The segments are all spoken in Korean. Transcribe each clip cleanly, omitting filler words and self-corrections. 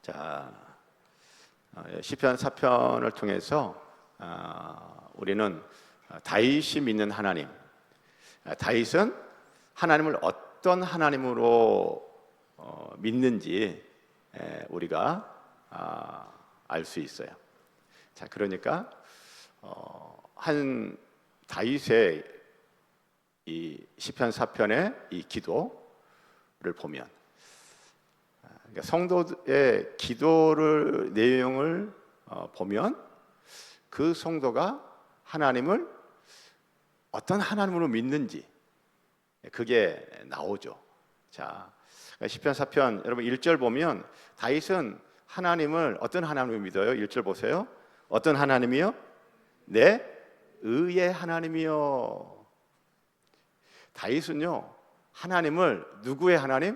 자, 시편 4편을 통해서 우리는 다윗이 믿는 하나님, 다윗은 하나님을 어떤 하나님으로 믿는지 우리가 알 수 있어요. 자, 그러니까 한 다윗의 이 시편 4편의 이 기도를 보면, 그러니까 성도의 기도를 내용을 보면 그 성도가 하나님을 어떤 하나님으로 믿는지 그게 나오죠. 자, 시편 4편 여러분 1절 보면 다윗은 하나님을 어떤 하나님을 믿어요? 1절 보세요. 어떤 하나님이요? 내 의의 하나님이요. 다윗은요, 하나님을 누구의 하나님?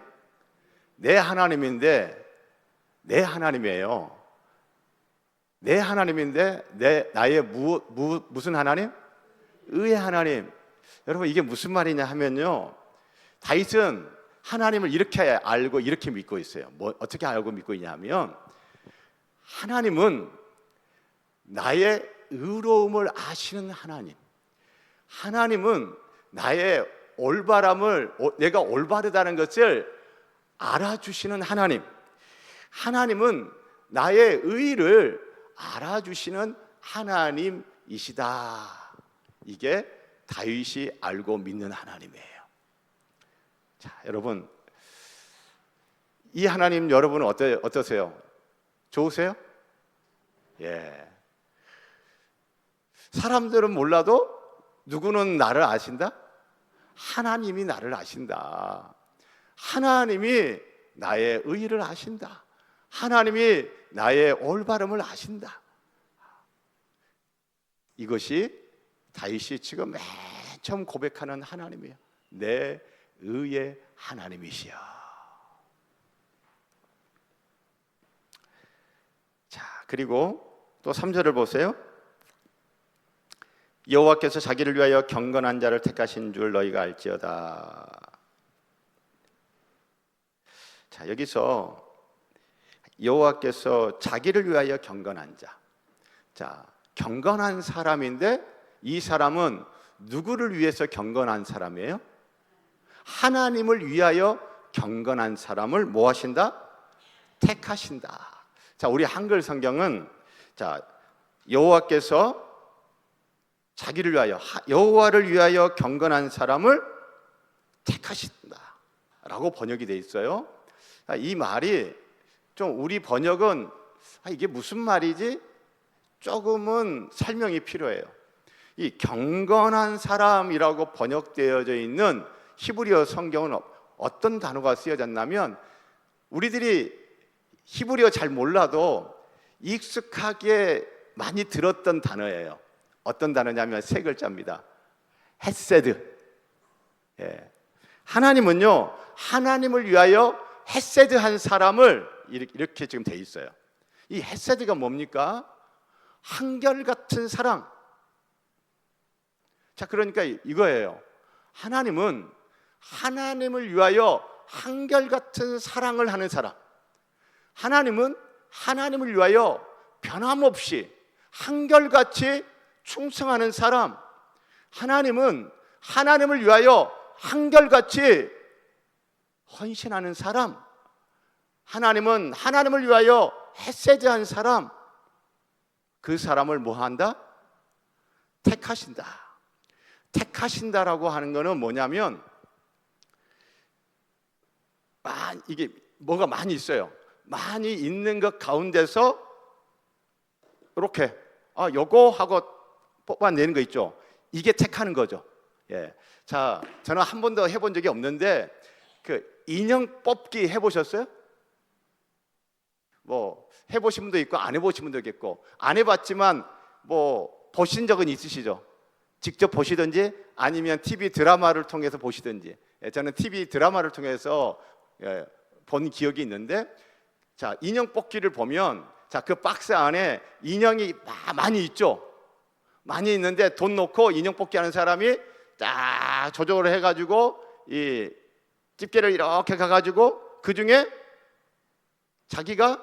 내 하나님인데, 내 하나님이에요. 내 하나님인데 나의 무슨 하나님? 의의 하나님. 여러분, 이게 무슨 말이냐 하면요, 다윗은 하나님을 이렇게 알고 이렇게 믿고 있어요. 어떻게 알고 믿고 있냐면, 하나님은 나의 의로움을 아시는 하나님, 하나님은 나의 올바람을, 내가 올바르다는 것을 알아주시는 하나님, 하나님은 나의 의를 알아주시는 하나님이시다. 이게 다윗이 알고 믿는 하나님이에요. 자, 여러분, 이 하나님 여러분은 어떠세요? 좋으세요? 예. 사람들은 몰라도 누구는 나를 아신다? 하나님이 나를 아신다. 하나님이 나의 의를 아신다. 하나님이 나의 올바름을 아신다. 이것이 다윗이 지금 맨 처음 고백하는 하나님이에요. 내 의의 하나님이시여. 자, 그리고 또 3절을 보세요. 여호와께서 자기를 위하여 경건한 자를 택하신 줄 너희가 알지어다. 자, 여기서 여호와께서 자기를 위하여 경건한 자. 자, 경건한 사람인데 이 사람은 누구를 위해서 경건한 사람이에요? 하나님을 위하여 경건한 사람을 뭐 하신다? 택하신다. 자, 우리 한글 성경은 자, 여호와께서 자기를 위하여, 여호와를 위하여 경건한 사람을 택하신다 라고 번역이 돼 있어요. 이 말이 좀 우리 번역은 이게 무슨 말이지? 조금은 설명이 필요해요. 이 경건한 사람이라고 번역되어져 있는 히브리어 성경은 어떤 단어가 쓰여졌냐면, 우리들이 히브리어 잘 몰라도 익숙하게 많이 들었던 단어예요. 어떤 단어냐면 세 글자입니다. 헤세드. 예. 하나님은요, 하나님을 위하여 헤세드한 사람을 이렇게 지금 돼 있어요. 이 헤세드가 뭡니까? 한결같은 사랑. 자, 그러니까 이거예요. 하나님은 하나님을 위하여 한결같은 사랑을 하는 사람. 하나님은 하나님을 위하여 변함없이 한결같이 충성하는 사람. 하나님은 하나님을 위하여 한결같이 헌신하는 사람. 하나님은 하나님을 위하여 헤세드한 사람. 그 사람을 뭐 한다? 택하신다. 택하신다라고 하는 것은 뭐냐면, 이게 뭐가 많이 있어요. 많이 있는 것 가운데서 이렇게 요거 하고 뽑아내는 거 있죠. 이게 택하는 거죠. 예. 자, 저는 한 번도 해본 적이 없는데 그 인형 뽑기 해보셨어요? 뭐 해보신 분도 있고 안 해보신 분도 있겠고, 안 해봤지만 뭐 보신 적은 있으시죠? 직접 보시든지 아니면 TV 드라마를 통해서 보시든지. 예, 저는 TV 드라마를 통해서 본 기억이 있는데, 자, 인형 뽑기를 보면, 자, 그 박스 안에 인형이 많이 있죠. 많이 있는데 돈 놓고 인형 뽑기 하는 사람이 딱 조절을 해가지고 이 집게를 이렇게 가가지고 그 중에 자기가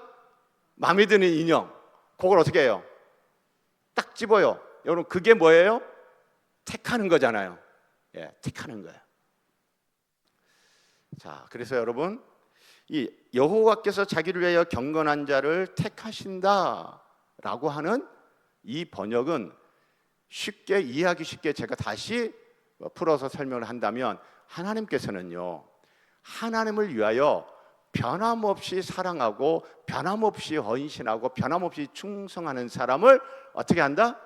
마음에 드는 인형, 그걸 어떻게 해요? 딱 집어요. 여러분, 그게 뭐예요? 택하는 거잖아요. 예, 택하는 거예요. 자, 그래서 여러분, 이 여호와께서 자기를 위하여 경건한 자를 택하신다라고 하는 이 번역은 쉽게 이해하기 쉽게 제가 다시 풀어서 설명을 한다면, 하나님께서는요, 하나님을 위하여 변함없이 사랑하고 변함없이 헌신하고 변함없이 충성하는 사람을 어떻게 한다?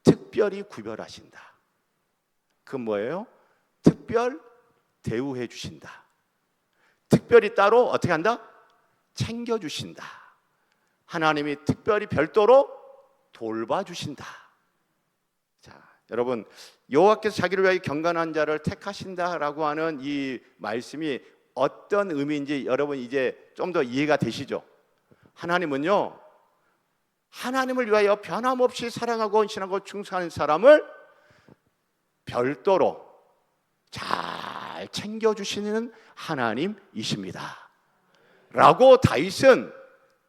특별히 구별하신다. 그 뭐예요? 특별 대우해 주신다. 특별히 따로 어떻게 한다? 챙겨 주신다. 하나님이 특별히 별도로 돌봐주신다. 자, 여러분, 여호와께서 자기를 위하여 경건한 자를 택하신다라고 하는 이 말씀이 어떤 의미인지 여러분 이제 좀 더 이해가 되시죠? 하나님은요, 하나님을 위하여 변함없이 사랑하고 헌신하고 충성하는 사람을 별도로 잘 챙겨주시는 하나님이십니다 라고 다윗은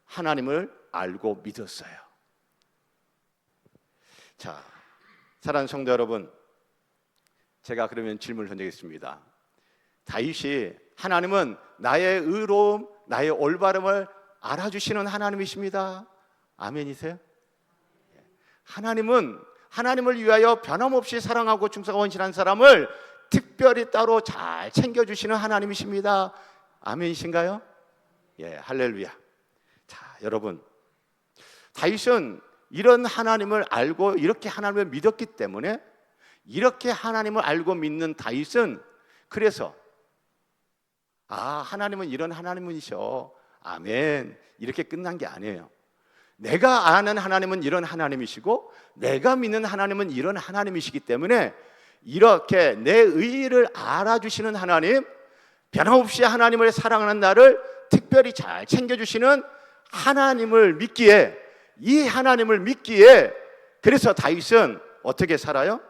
하나님을 알고 믿었어요. 자, 사랑하는 성도 여러분, 제가 그러면 질문을 던지겠습니다. 다윗이 하나님은 나의 의로움, 나의 올바름을 알아주시는 하나님이십니다. 아멘이세요? 하나님은 하나님을 위하여 변함없이 사랑하고 충성하고 헌신한 사람을 특별히 따로 잘 챙겨주시는 하나님이십니다. 아멘이신가요? 예, 할렐루야. 자, 여러분, 다윗은 이런 하나님을 알고 이렇게 하나님을 믿었기 때문에, 이렇게 하나님을 알고 믿는 다윗은 그래서 하나님은 이런 하나님이셔, 아멘, 이렇게 끝난 게 아니에요. 내가 아는 하나님은 이런 하나님이시고 내가 믿는 하나님은 이런 하나님이시기 때문에 이렇게 내 의의를 알아주시는 하나님, 변함없이 하나님을 사랑하는 나를 특별히 잘 챙겨주시는 하나님을 믿기에, 이 하나님을 믿기에, 그래서 다윗은 어떻게 살아요?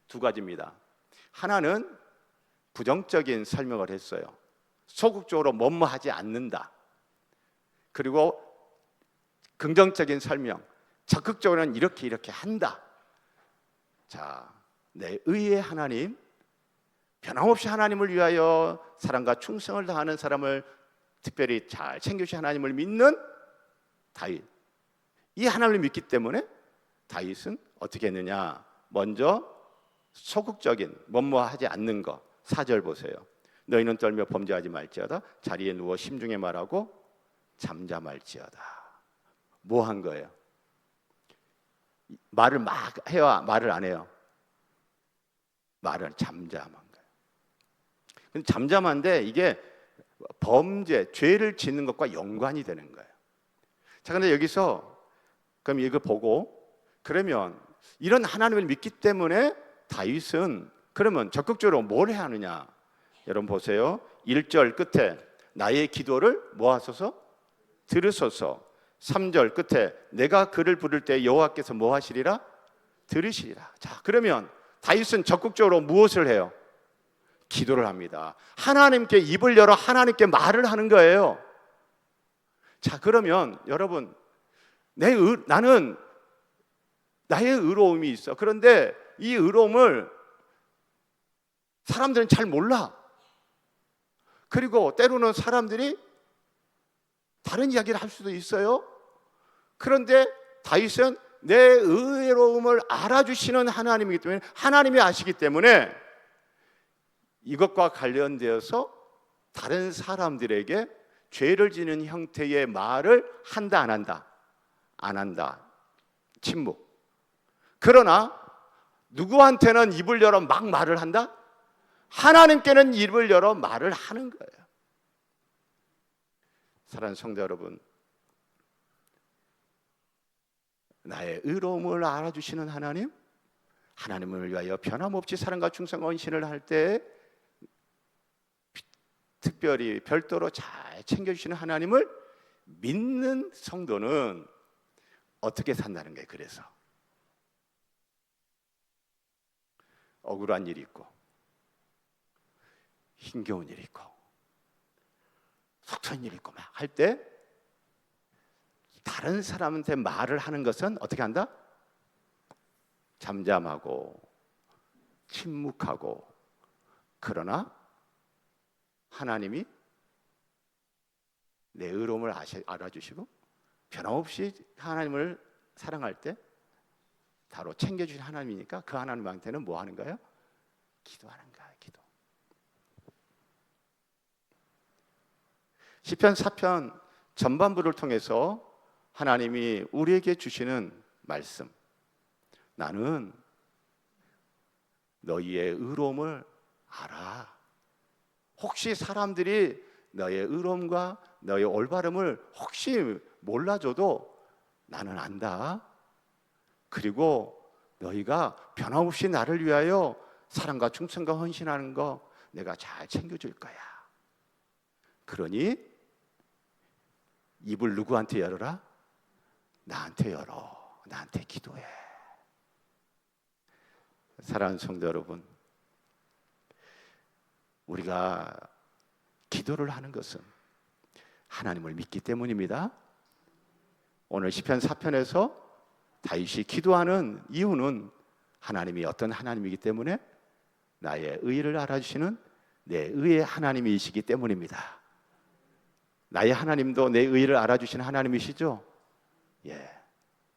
두 가지입니다. 하나는 부정적인 설명을 했어요. 소극적으로 뭐뭐하지 않는다. 그리고 긍정적인 설명, 적극적으로는 이렇게 한다. 자, 내 의의 하나님, 변함없이 하나님을 위하여 사랑과 충성을 다하는 사람을 특별히 잘 챙겨주신 하나님을 믿는 다윗, 이 하나님을 믿기 때문에 다윗은 어떻게 했느냐? 먼저 소극적인 뭐뭐하지 않는 거, 4절 보세요. 너희는 떨며 범죄하지 말지어다. 자리에 누워 심중에 말하고 잠잠할지어다. 뭐 한 거예요? 말을 막 해요, 말을 안 해요? 말을 잠잠한 거예요. 근데 잠잠한데 이게 범죄, 죄를 짓는 것과 연관이 되는 거예요. 자, 근데 여기서 그럼 이거 보고, 그러면 이런 하나님을 믿기 때문에 다윗은 그러면 적극적으로 뭘 해야 하느냐? 여러분 보세요. 1절 끝에 나의 기도를 뭐 하소서? 들으소서. 3절 끝에 내가 그를 부를 때 여호와께서 뭐 하시리라? 들으시리라. 자, 그러면 다윗은 적극적으로 무엇을 해요? 기도를 합니다. 하나님께 입을 열어 하나님께 말을 하는 거예요. 자, 그러면 여러분, 나는 나의 의로움이 있어. 그런데 이 의로움을 사람들은 잘 몰라. 그리고 때로는 사람들이 다른 이야기를 할 수도 있어요. 그런데 다윗은 내 의로움을 알아주시는 하나님이기 때문에, 하나님이 아시기 때문에 이것과 관련되어서 다른 사람들에게 죄를 지는 형태의 말을 한다, 안 한다? 안 한다. 침묵. 그러나 누구한테는 입을 열어 막 말을 한다? 하나님께는 입을 열어 말을 하는 거예요. 사랑하는 성도 여러분, 나의 의로움을 알아주시는 하나님, 하나님을 위하여 변함없이 사랑과 충성과 헌신을 할 때 특별히 별도로 잘 챙겨주시는 하나님을 믿는 성도는 어떻게 산다는 거예요. 그래서 억울한 일이 있고 힘겨운 일이 있고 어떤 일이 있고 막 할 때 다른 사람한테 말을 하는 것은 어떻게 한다? 잠잠하고 침묵하고, 그러나 하나님이 내 의로움을 알아주시고 변함없이 하나님을 사랑할 때 바로 챙겨주신 하나님이니까 그 하나님한테는 뭐 하는 거예요? 기도하는 거예요. 기도. 시편 4편 전반부를 통해서 하나님이 우리에게 주시는 말씀, 나는 너희의 의로움을 알아. 혹시 사람들이 너의 의로움과 너의 올바름을 혹시 몰라줘도 나는 안다. 그리고 너희가 변함없이 나를 위하여 사랑과 충성과 헌신하는 거 내가 잘 챙겨줄 거야. 그러니 입을 누구한테 열어라? 나한테 열어. 나한테 기도해. 사랑하는 성도 여러분, 우리가 기도를 하는 것은 하나님을 믿기 때문입니다. 오늘 시편 4편에서 다윗이 기도하는 이유는 하나님이 어떤 하나님이기 때문에, 나의 의를 알아주시는 내 의의 하나님이시기 때문입니다. 나의 하나님도 내 의를 알아주시는 하나님이시죠? 예.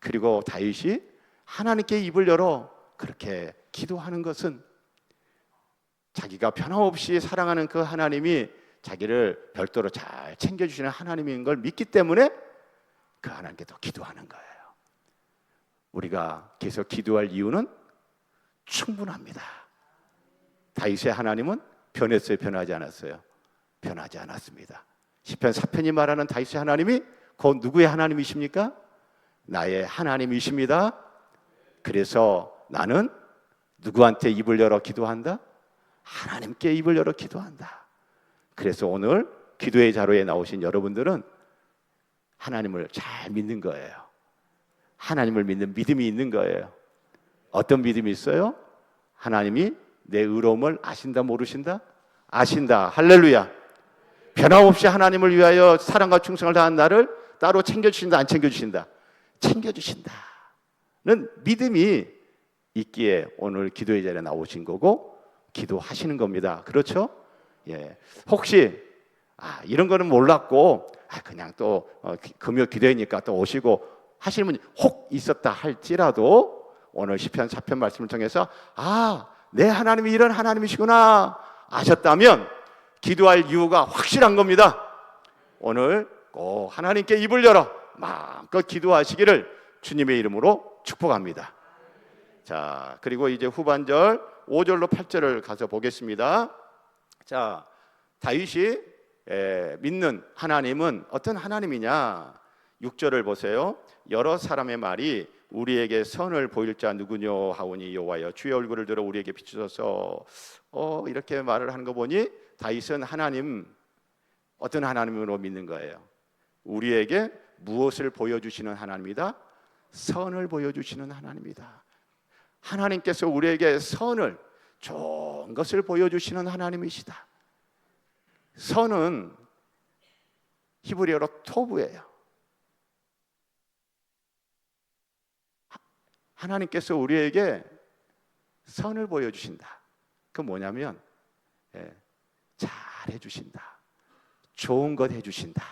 그리고 다윗이 하나님께 입을 열어 그렇게 기도하는 것은 자기가 변함없이 사랑하는 그 하나님이 자기를 별도로 잘 챙겨주시는 하나님인 걸 믿기 때문에 그 하나님께 더 기도하는 거예요. 우리가 계속 기도할 이유는 충분합니다. 다윗의 하나님은 변했어요? 변하지 않았어요? 변하지 않았습니다. 시편 4편이 말하는 다윗의 하나님이 곧 누구의 하나님이십니까? 나의 하나님이십니다. 그래서 나는 누구한테 입을 열어 기도한다? 하나님께 입을 열어 기도한다. 그래서 오늘 기도의 자료에 나오신 여러분들은 하나님을 잘 믿는 거예요. 하나님을 믿는 믿음이 있는 거예요. 어떤 믿음이 있어요? 하나님이 내 의로움을 아신다 모르신다? 아신다. 할렐루야. 변함없이 하나님을 위하여 사랑과 충성을 다한 나를 따로 챙겨주신다 안 챙겨주신다? 챙겨주신다는 믿음이 있기에 오늘 기도의 자리에 나오신 거고 기도하시는 겁니다. 그렇죠? 예. 혹시 이런 거는 몰랐고 그냥 또 금요 기도회니까 또 오시고 하시는 분이 혹 있었다 할지라도 오늘 시편 4편 말씀을 통해서 내 하나님이 이런 하나님이시구나 아셨다면 기도할 이유가 확실한 겁니다. 오늘 꼭 하나님께 입을 열어 마음껏 기도하시기를 주님의 이름으로 축복합니다. 자, 그리고 이제 후반절 5절로 8절을 가서 보겠습니다. 자, 다윗이 믿는 하나님은 어떤 하나님이냐? 6절을 보세요. 여러 사람의 말이 우리에게 선을 보일 자 누구뇨 하오니 여호와여 주의 얼굴을 들어 우리에게 비추소서. 이렇게 말을 하는 거 보니 다윗은 하나님, 어떤 하나님으로 믿는 거예요? 우리에게 무엇을 보여주시는 하나님이다? 선을 보여주시는 하나님이다. 하나님께서 우리에게 선을, 좋은 것을 보여주시는 하나님이시다. 선은 히브리어로 토브예요. 하나님께서 우리에게 선을 보여주신다. 그 뭐냐면 잘 해주신다, 좋은 것 해주신다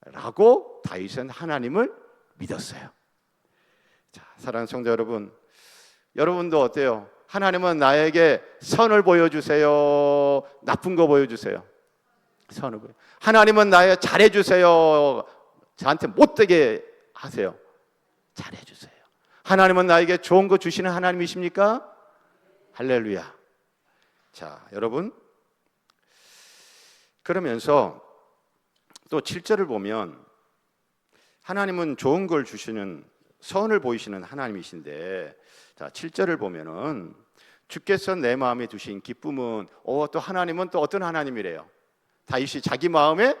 라고 다윗은 하나님을 믿었어요. 자, 사랑하는 성도 여러분, 여러분도 어때요? 하나님은 나에게 선을 보여주세요, 나쁜 거 보여주세요? 선을 보여. 하나님은 나에게 잘해주세요, 저한테 못되게 하세요? 잘해주세요. 하나님은 나에게 좋은 거 주시는 하나님이십니까? 할렐루야. 자, 여러분, 그러면서 또 7절을 보면 하나님은 좋은 걸 주시는, 선을 보이시는 하나님이신데, 자, 7절을 보면은 주께서 내 마음에 두신 기쁨은, 또 하나님은 또 어떤 하나님이래요? 다윗이 자기 마음에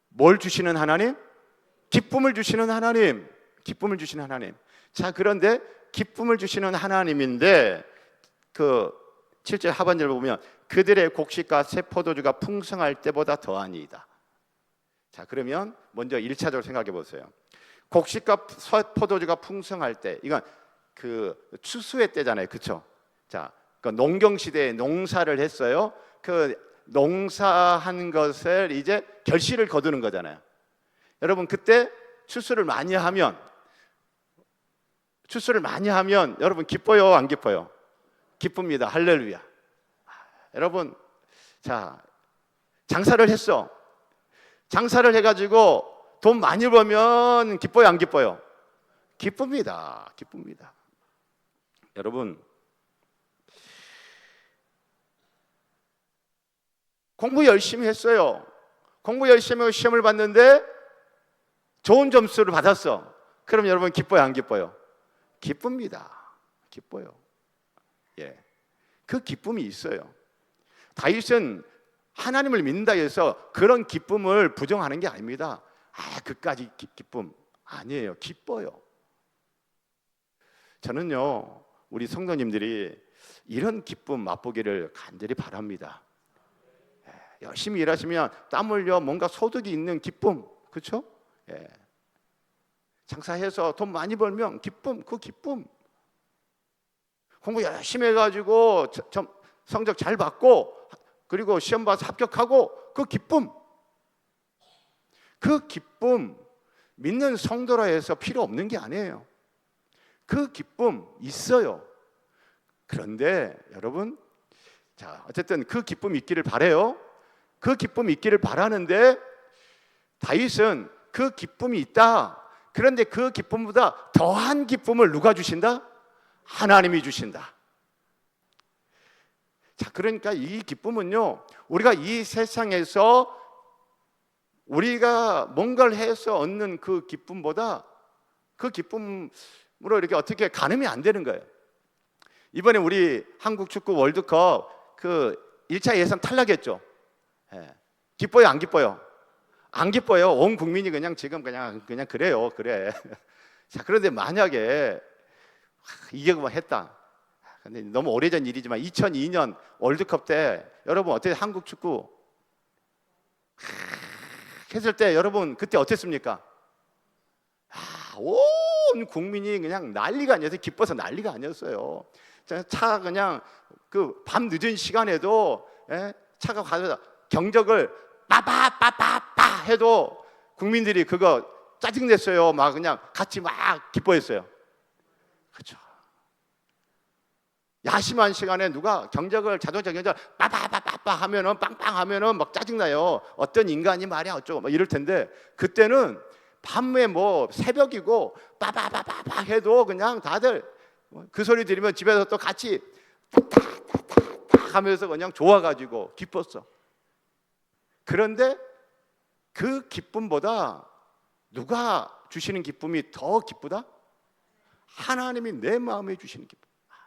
뭘 주시는 하나님? 기쁨을 주시는 하나님. 기쁨을 주시는 하나님. 자, 그런데 기쁨을 주시는 하나님인데 그 7절 하반절을 보면 그들의 곡식과 새 포도주가 풍성할 때보다 더하니이다. 자, 그러면 먼저 1차적으로 생각해 보세요. 곡식과 새 포도주가 풍성할 때, 이건 그 추수의 때잖아요, 그렇죠? 자, 그 농경 시대에 농사를 했어요. 그 농사한 것을 이제 결실을 거두는 거잖아요. 여러분, 그때 추수를 많이 하면 여러분 기뻐요, 안 기뻐요? 기쁩니다. 할렐루야. 여러분, 자, 장사를 했어. 장사를 해가지고 돈 많이 벌면 기뻐요, 안 기뻐요? 기쁩니다. 기쁩니다. 여러분, 공부 열심히 했어요. 공부 열심히 하고 시험을 봤는데 좋은 점수를 받았어. 그럼 여러분 기뻐요, 안 기뻐요? 기쁩니다. 기뻐요. 예, 그 기쁨이 있어요. 다윗은 하나님을 믿는다 해서 그런 기쁨을 부정하는 게 아닙니다. 그까지 기쁨 아니에요. 기뻐요. 저는요, 우리 성도님들이 이런 기쁨 맛보기를 간절히 바랍니다. 열심히 일하시면 땀 흘려 뭔가 소득이 있는 기쁨, 그렇죠? 예. 장사해서 돈 많이 벌면 기쁨, 그 기쁨. 공부 열심히 해가지고 성적 잘 받고 그리고 시험 봐서 합격하고 그 기쁨. 그 기쁨 믿는 성도라 해서 필요 없는 게 아니에요. 그 기쁨 있어요. 그런데 여러분, 자, 어쨌든 그 기쁨이 있기를 바라요. 그 기쁨이 있기를 바라는데 다윗은 그 기쁨이 있다. 그런데 그 기쁨보다 더한 기쁨을 누가 주신다? 하나님이 주신다. 자, 그러니까 이 기쁨은요, 우리가 이 세상에서 우리가 뭔가를 해서 얻는 그 기쁨보다 그 기쁨으로 이렇게 어떻게 가늠이 안 되는 거예요. 이번에 우리 한국 축구 월드컵 그 1차 예선 탈락했죠. 예. 기뻐요, 안 기뻐요? 안 기뻐요. 온 국민이 그냥 지금 그냥 그래요, 그래. 자, 그런데 만약에 이겨만 했다. 근데 너무 오래전 일이지만 2002년 월드컵 때 여러분 어때? 한국 축구 했을 때 여러분 그때 어땠습니까? 온 국민이 그냥 난리가 아니었어요. 기뻐서 난리가 아니었어요. 차 그냥 그 밤 늦은 시간에도 차가 가서 경적을 빠빠빠빠빠 해도 국민들이 그거 짜증냈어요. 막 그냥 같이 막 기뻐했어요. 그렇죠. 야심한 시간에 누가 자동차 경적을 빠빠빠빠빠 하면은 빵빵 하면은 막 짜증나요. 어떤 인간이 말이야 어쩌고 막 이럴 텐데 그때는 밤에 뭐 새벽이고 빠빠빠빠빠 해도 그냥 다들 그 소리 들으면 집에서 또 같이 탁탁탁탁 하면서 그냥 좋아가지고 기뻤어. 그런데 그 기쁨보다 누가 주시는 기쁨이 더 기쁘다? 하나님이 내 마음에 주시는 기쁨.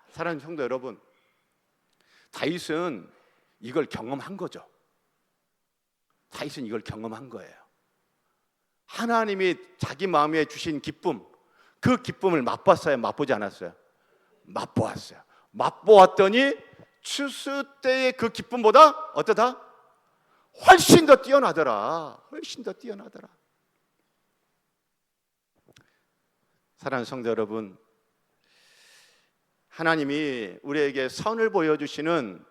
사랑하는 성도 여러분, 다윗은 이걸 경험한 거죠. 다윗은 이걸 경험한 거예요. 하나님이 자기 마음에 주신 기쁨, 그 기쁨을 맛봤어요? 맛보지 않았어요? 맛보았어요. 맛보았더니 추수 때의 그 기쁨보다 어떠다? 훨씬 더 뛰어나더라. 훨씬 더 뛰어나더라. 사랑하는 성도 여러분, 하나님이 우리에게 선을 보여주시는,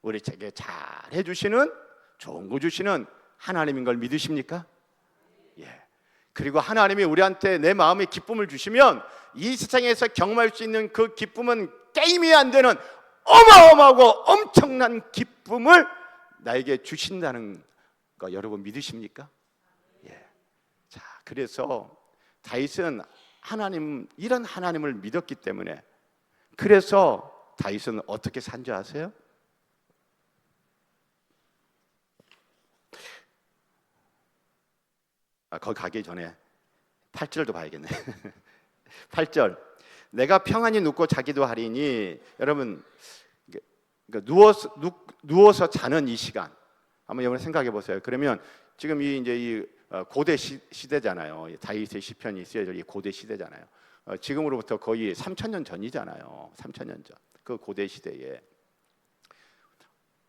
우리에게 잘 해주시는, 좋은 거 주시는 하나님인 걸 믿으십니까? 예. 그리고 하나님이 우리한테 내 마음에 기쁨을 주시면 이 세상에서 경험할 수 있는 그 기쁨은 게임이 안 되는 어마어마하고 엄청난 기쁨을 나에게 주신다는 거 여러분 믿으십니까? 예. 자, 그래서 다윗은 이런 하나님을 믿었기 때문에, 그래서 다윗은 어떻게 산 줄 아세요? 거기 가기 전에 8절도 봐야겠네. 8절, 내가 평안히 눕고 자기도 하리니, 여러분 누워서 자는 이 시간 한번 여러분 생각해 보세요. 그러면 지금 이 고대 시대잖아요. 다윗의 시편이 쓰여져 이 고대 시대잖아요. 지금으로부터 거의 3,000년 전이잖아요. 3,000년 전 그 고대 시대에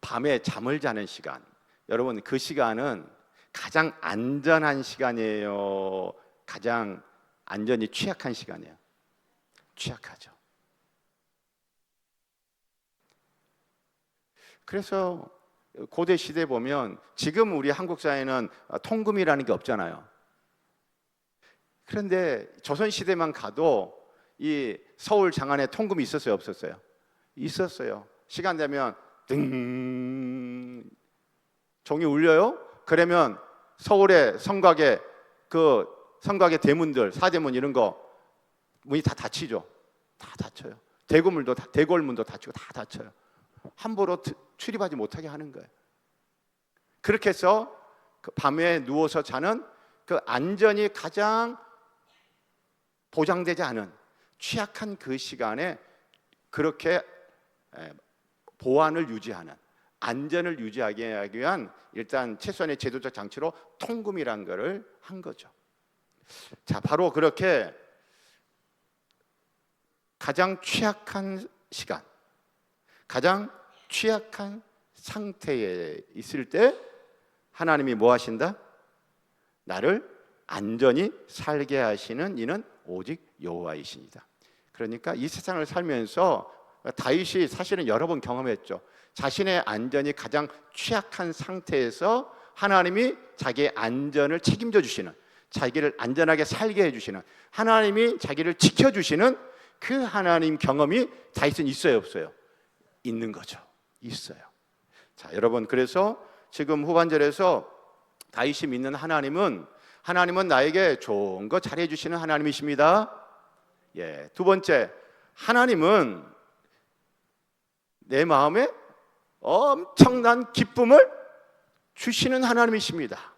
밤에 잠을 자는 시간, 여러분 그 시간은 가장 안전한 시간이에요? 가장 안전이 취약한 시간이에요? 취약하죠. 그래서 고대 시대 보면 지금 우리 한국 사회는 통금이라는 게 없잖아요. 그런데 조선 시대만 가도 이 서울 장안에 통금이 있었어요, 없었어요? 있었어요. 시간 되면 등 종이 울려요. 그러면 서울의 성곽의 그 성곽의 대문들, 사대문 이런 거 문이 다 닫히죠. 다 닫혀요. 대궐문도 닫히고 다 닫혀요. 함부로 출입하지 못하게 하는 거예요. 그렇게 해서 그 밤에 누워서 자는 그 안전이 가장 보장되지 않은 취약한 그 시간에 그렇게 보안을 유지하는, 안전을 유지하기 위한 일단 최소한의 제도적 장치로 통금이란 것을 한 거죠. 자, 바로 그렇게 가장 취약한 시간, 가장 취약한 상태에 있을 때 하나님이 뭐 하신다? 나를 안전히 살게 하시는 이는 오직 여호와이시니다. 그러니까 이 세상을 살면서 다윗이 사실은 여러 번 경험했죠. 자신의 안전이 가장 취약한 상태에서 하나님이 자기의 안전을 책임져 주시는, 자기를 안전하게 살게 해주시는, 하나님이 자기를 지켜주시는 그 하나님 경험이 다윗은 있어요, 없어요? 있는 거죠. 있어요. 자, 여러분, 그래서 지금 후반절에서 다윗이 믿는 하나님은 나에게 좋은 거 잘해 주시는 하나님이십니다. 예, 두 번째, 하나님은 내 마음에 엄청난 기쁨을 주시는 하나님이십니다.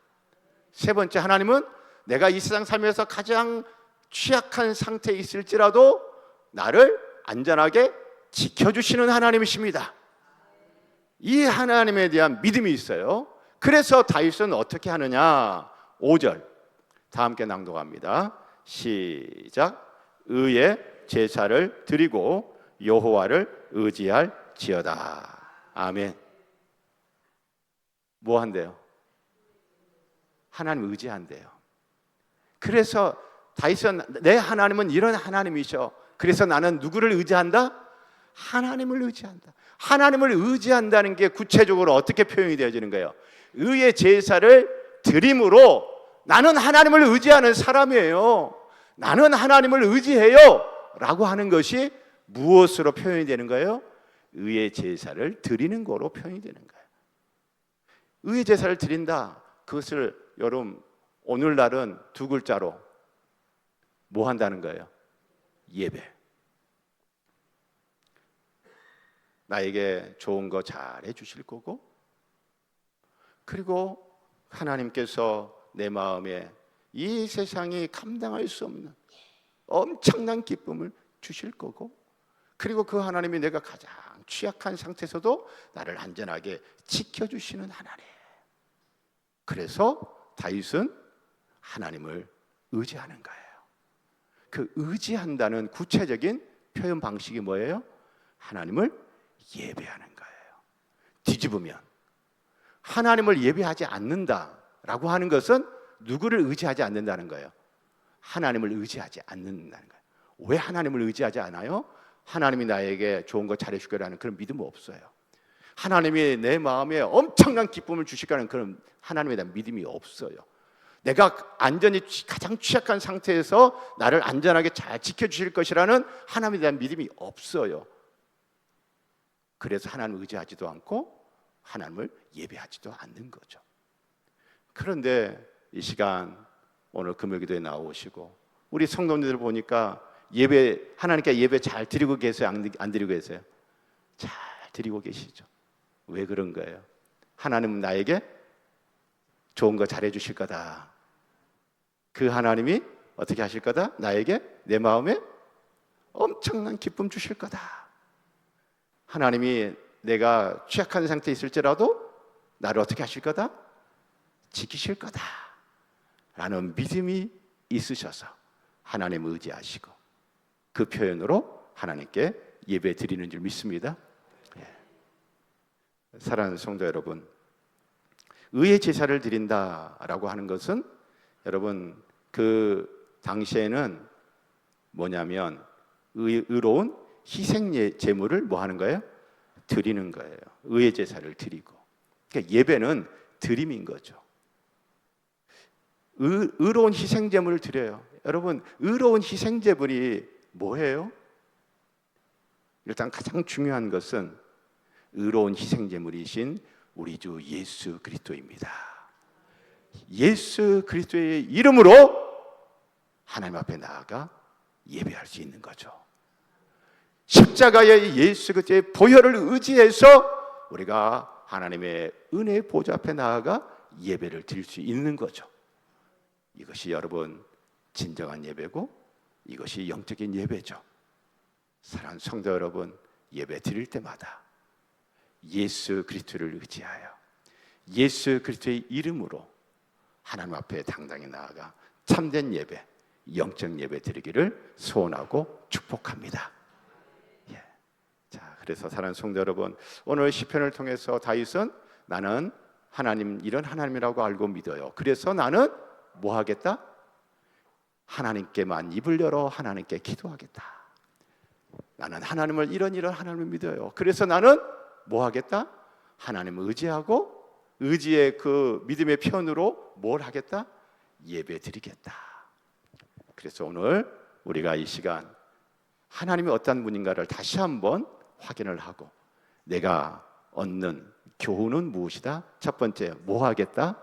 세 번째, 하나님은 내가 이 세상 살면서 가장 취약한 상태에 있을지라도 나를 안전하게 지켜주시는 하나님이십니다. 이 하나님에 대한 믿음이 있어요. 그래서 다윗은 어떻게 하느냐? 5절 다 함께 낭독합니다. 시작. 의의 제사를 드리고 여호와를 의지할지어다. 아멘. 뭐 한대요? 하나님 의지한대요. 그래서 다윗은 내 하나님은 이런 하나님이셔. 그래서 나는 누구를 의지한다? 하나님을 의지한다. 하나님을 의지한다는 게 구체적으로 어떻게 표현이 되어지는 거예요? 의의 제사를 드림으로 나는 하나님을 의지하는 사람이에요. 나는 하나님을 의지해요 라고 하는 것이 무엇으로 표현이 되는 거예요? 의의 제사를 드리는 거로 표현이 되는 거예요. 의의 제사를 드린다. 그것을 여러분 오늘날은 두 글자로 뭐 한다는 거예요? 예배. 나에게 좋은 거 잘해 주실 거고, 그리고 하나님께서 내 마음에 이 세상이 감당할 수 없는 엄청난 기쁨을 주실 거고, 그리고 그 하나님이 내가 가장 취약한 상태에서도 나를 안전하게 지켜주시는 하나님. 그래서 다윗은 하나님을 의지하는 거예요. 그 의지한다는 구체적인 표현 방식이 뭐예요? 하나님을 예배하는 거예요. 뒤집으면 하나님을 예배하지 않는다라고 하는 것은 누구를 의지하지 않는다는 거예요? 하나님을 의지하지 않는다는 거예요. 왜 하나님을 의지하지 않아요? 하나님이 나에게 좋은 거 잘해줄 거라는 그런 믿음은 없어요. 하나님이 내 마음에 엄청난 기쁨을 주실 거라는 그런 하나님에 대한 믿음이 없어요. 내가 안전히 가장 취약한 상태에서 나를 안전하게 잘 지켜주실 것이라는 하나님에 대한 믿음이 없어요. 그래서 하나님을 의지하지도 않고 하나님을 예배하지도 않는 거죠. 그런데 이 시간 오늘 금요기도에 나오시고 우리 성도님들 보니까 예배, 하나님께 예배 잘 드리고 계세요? 안 드리고 계세요? 잘 드리고 계시죠. 왜 그런 거예요? 하나님은 나에게 좋은 거 잘해 주실 거다. 그 하나님이 어떻게 하실 거다? 나에게 내 마음에 엄청난 기쁨 주실 거다. 하나님이 내가 취약한 상태에 있을지라도 나를 어떻게 하실 거다? 지키실 거다 라는 믿음이 있으셔서 하나님을 의지하시고 그 표현으로 하나님께 예배 드리는 줄 믿습니다. 사랑하는 성도 여러분, 의의 제사를 드린다라고 하는 것은 여러분 그 당시에는 뭐냐면 의로운 희생 제물을 뭐 하는 거예요? 드리는 거예요. 의의 제사를 드리고. 그러니까 예배는 드림인 거죠. 의로운 희생 제물을 드려요. 여러분, 의로운 희생 제물이 뭐예요? 일단 가장 중요한 것은 의로운 희생 제물이신 우리 주 예수 그리스도입니다. 예수 그리스도의 이름으로 하나님 앞에 나아가 예배할 수 있는 거죠. 십자가의 예수 그리스도의 보혈을 의지해서 우리가 하나님의 은혜의 보좌 앞에 나아가 예배를 드릴 수 있는 거죠. 이것이 여러분 진정한 예배고 이것이 영적인 예배죠. 사랑하는 성도 여러분, 예배 드릴 때마다 예수 그리스도를 의지하여 예수 그리스도의 이름으로 하나님 앞에 당당히 나아가 참된 예배, 영적 예배 드리기를 소원하고 축복합니다. 예. 자, 그래서 사랑하는 성도 여러분, 오늘 시편을 통해서 다윗은 나는 하나님, 이런 하나님이라고 알고 믿어요. 그래서 나는 뭐 하겠다? 하나님께만 입을 열어 하나님께 기도하겠다. 나는 하나님을 이런 하나님을 믿어요. 그래서 나는 뭐 하겠다? 하나님을 의지하고 의지의 그 믿음의 편으로 뭘 하겠다? 예배 드리겠다. 그래서 오늘 우리가 이 시간 하나님이 어떤 분인가를 다시 한번 확인을 하고 내가 얻는 교훈은 무엇이다? 첫 번째, 뭐 하겠다?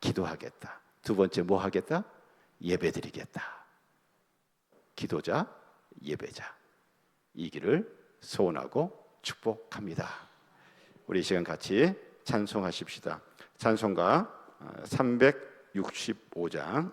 기도하겠다. 두 번째, 뭐 하겠다? 예배 드리겠다. 기도자, 예배자, 이 길을 소원하고 축복합니다. 우리 이 시간 같이 찬송하십시다. 찬송가 365장